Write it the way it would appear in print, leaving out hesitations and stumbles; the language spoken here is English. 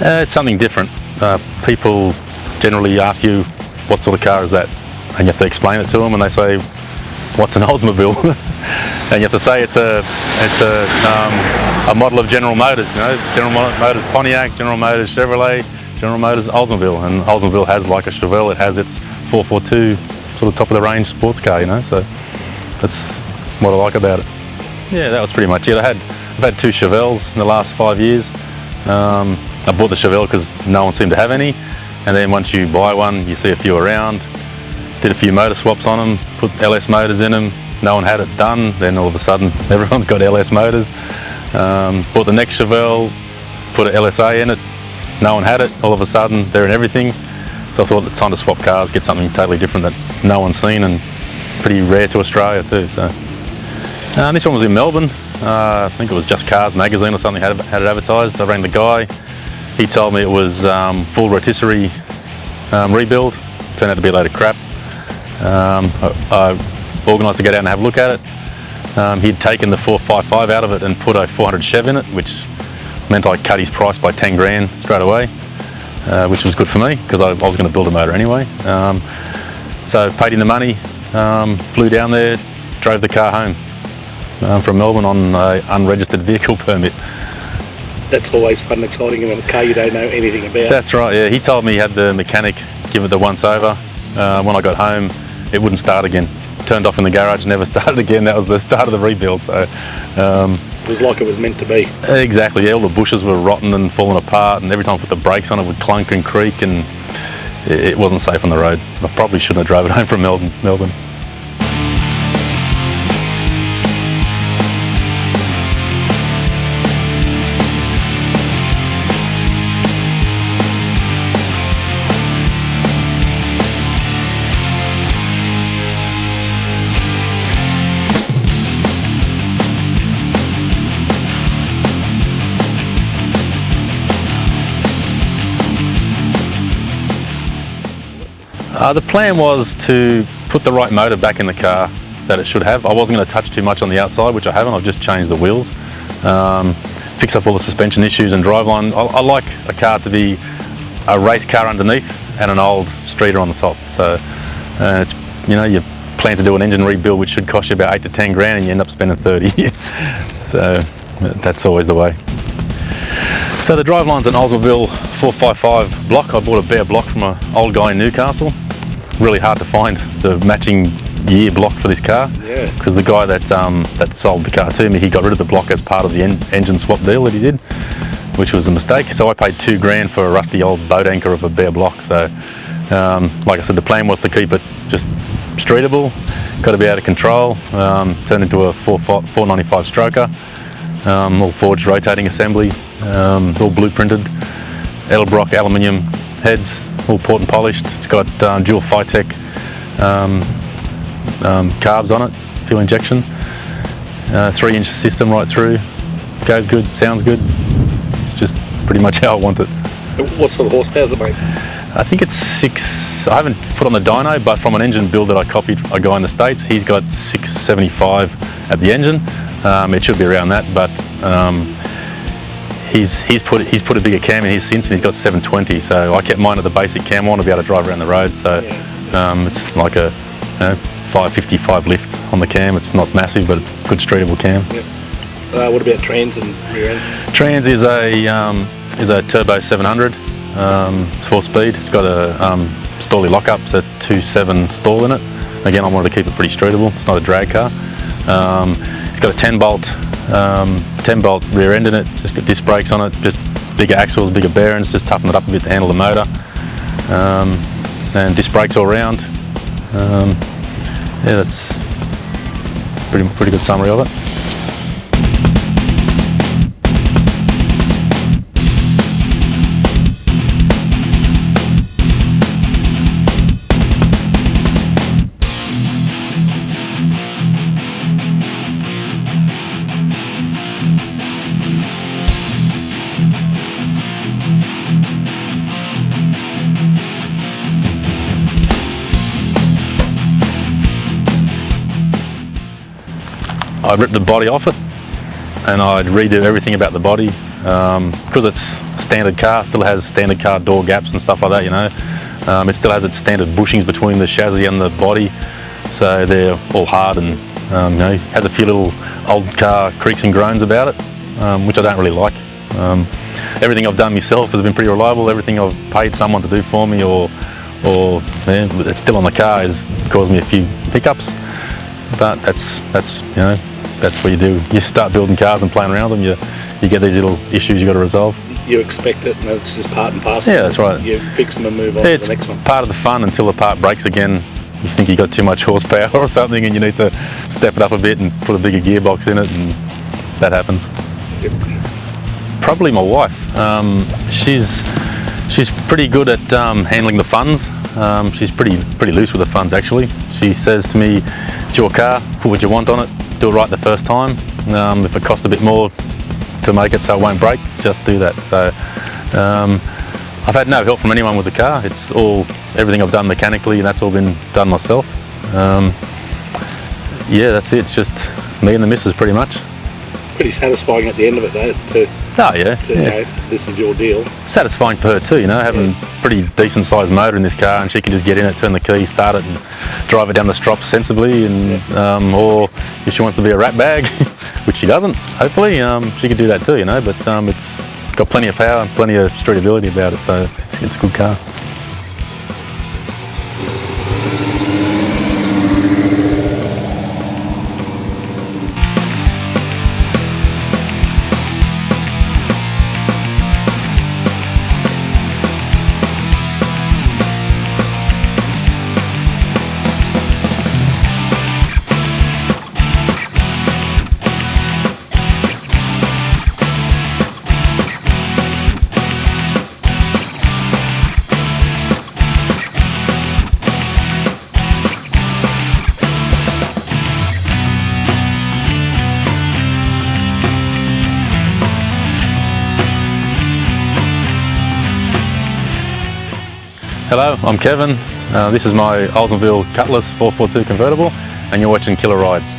It's something different. People generally ask you, what sort of car is that? And you have to explain it to them, and they say, what's an Oldsmobile? And you have to say it's a model of General Motors. You know, General Motors Pontiac, General Motors Chevrolet, General Motors Oldsmobile, and Oldsmobile has, like a Chevelle, it has its 442 sort of top of the range sports car. You know, so that's what I like about it. Yeah, that was pretty much it. I've had 2 Chevelles in the last 5 years. I bought the Chevelle because no one seemed to have any, and then once you buy one, you see a few around. Did a few motor swaps on them, put LS motors in them. No one had it done. Then all of a sudden, everyone's got LS motors. Bought the next Chevelle, put an LSA in it. No one had it. All of a sudden, they're in everything. So I thought it's time to swap cars, get something totally different that no one's seen, and pretty rare to Australia too. So this one was in Melbourne. I think it was Just Cars magazine or something had it advertised. I rang the guy. He told me it was full rotisserie rebuild. Turned out to be a load of crap. I organised to go down and have a look at it. He'd taken the 455 out of it and put a 400 Chev in it, which meant I cut his price by 10 grand straight away, which was good for me because I was going to build a motor anyway. So paid him the money, flew down there, drove the car home from Melbourne on an unregistered vehicle permit. That's always fun and exciting about a car you don't know anything about. That's right, yeah. He told me he had the mechanic give it the once over. When I got home, it wouldn't start again. Turned off in the garage, never started again. That was the start of the rebuild. So it was like it was meant to be. Exactly, yeah. All the bushes were rotten and falling apart, and every time I put the brakes on it would clunk and creak, and it wasn't safe on the road. I probably shouldn't have drove it home from Melbourne. The plan was to put the right motor back in the car that it should have. I wasn't going to touch too much on the outside, which I haven't. I've just changed the wheels, fix up all the suspension issues and driveline. I like a car to be a race car underneath and an old streeter on the top. So it's, you know, you plan to do an engine rebuild which should cost you about 8 to 10 grand and you end up spending 30. So that's always the way. So the driveline's an Oldsmobile 455 block. I bought a bare block from an old guy in Newcastle. Really hard to find the matching year block for this car. Yeah. Because the guy that sold the car to me, he got rid of the block as part of the engine swap deal that he did, which was a mistake. So I paid 2 grand for a rusty old boat anchor of a bare block. So like I said, the plan was to keep it just streetable, got to be out of control, turned into a 495 stroker, all forged rotating assembly, all blueprinted, Edelbrock aluminium heads, all port and polished. It's got dual Phytec carbs on it, fuel injection, 3-inch system right through, goes good, sounds good. It's just pretty much how I want it. What sort of horsepower is it, mate? I think it's 6, I haven't put on the dyno, but from an engine build that I copied a guy in the States, he's got 675 at the engine. It should be around that, but he's put a bigger cam in his since, and he's got 720. So I kept mine at the basic cam. I want to be able to drive around the road. So it's like a 555 lift on the cam. It's not massive, but it's a good streetable cam. Yep. What about trans and rear end? Trans is a turbo 700 4-speed. It's got a Storley lockup, so 2.7 stall in it. Again, I wanted to keep it pretty streetable. It's not a drag car. It's got a 10 bolt rear end in it. It's just got disc brakes on it, just bigger axles, bigger bearings, just toughen it up a bit to handle the motor. And disc brakes all round. Yeah, that's pretty good summary of it. I'd rip the body off it and I'd redo everything about the body because it's standard car, still has standard car door gaps and stuff like that, you know. It still has its standard bushings between the chassis and the body, so they're all hard, and you know, has a few little old car creaks and groans about it, which I don't really like. Everything I've done myself has been pretty reliable. Everything I've paid someone to do for me, or it's still on the car, has caused me a few hiccups. But that's you know, that's what you do. You start building cars and playing around with them. You get these little issues you got to resolve. You expect it, and it's just part and parcel. Yeah, that's right. You fix them and move on to the next one. It's part of the fun until the part breaks again. You think you got too much horsepower or something, and you need to step it up a bit and put a bigger gearbox in it, and that happens. Yep. Probably my wife. She's pretty good at handling the funds. She's pretty loose with the funds, actually. She says to me, "It's your car. Put what you want on it. Do it right the first time. If it costs a bit more to make it so it won't break, just do that." So I've had no help from anyone with the car. It's all everything I've done mechanically, and that's all been done myself. Yeah, that's it. It's just me and the missus, pretty much. Pretty satisfying at the end of it, though. Oh yeah, You know, this is your deal. Satisfying for her too, you know, having pretty decent sized motor in this car, and she can just get in it, turn the key, start it, and drive it down the strop sensibly. And or if she wants to be a rat bag, which she doesn't, hopefully, she could do that too, you know. But it's got plenty of power and plenty of streetability about it, so it's a good car. Hello, I'm Kevin. This is my Oldsmobile Cutlass 442 convertible, and you're watching Killer Rides.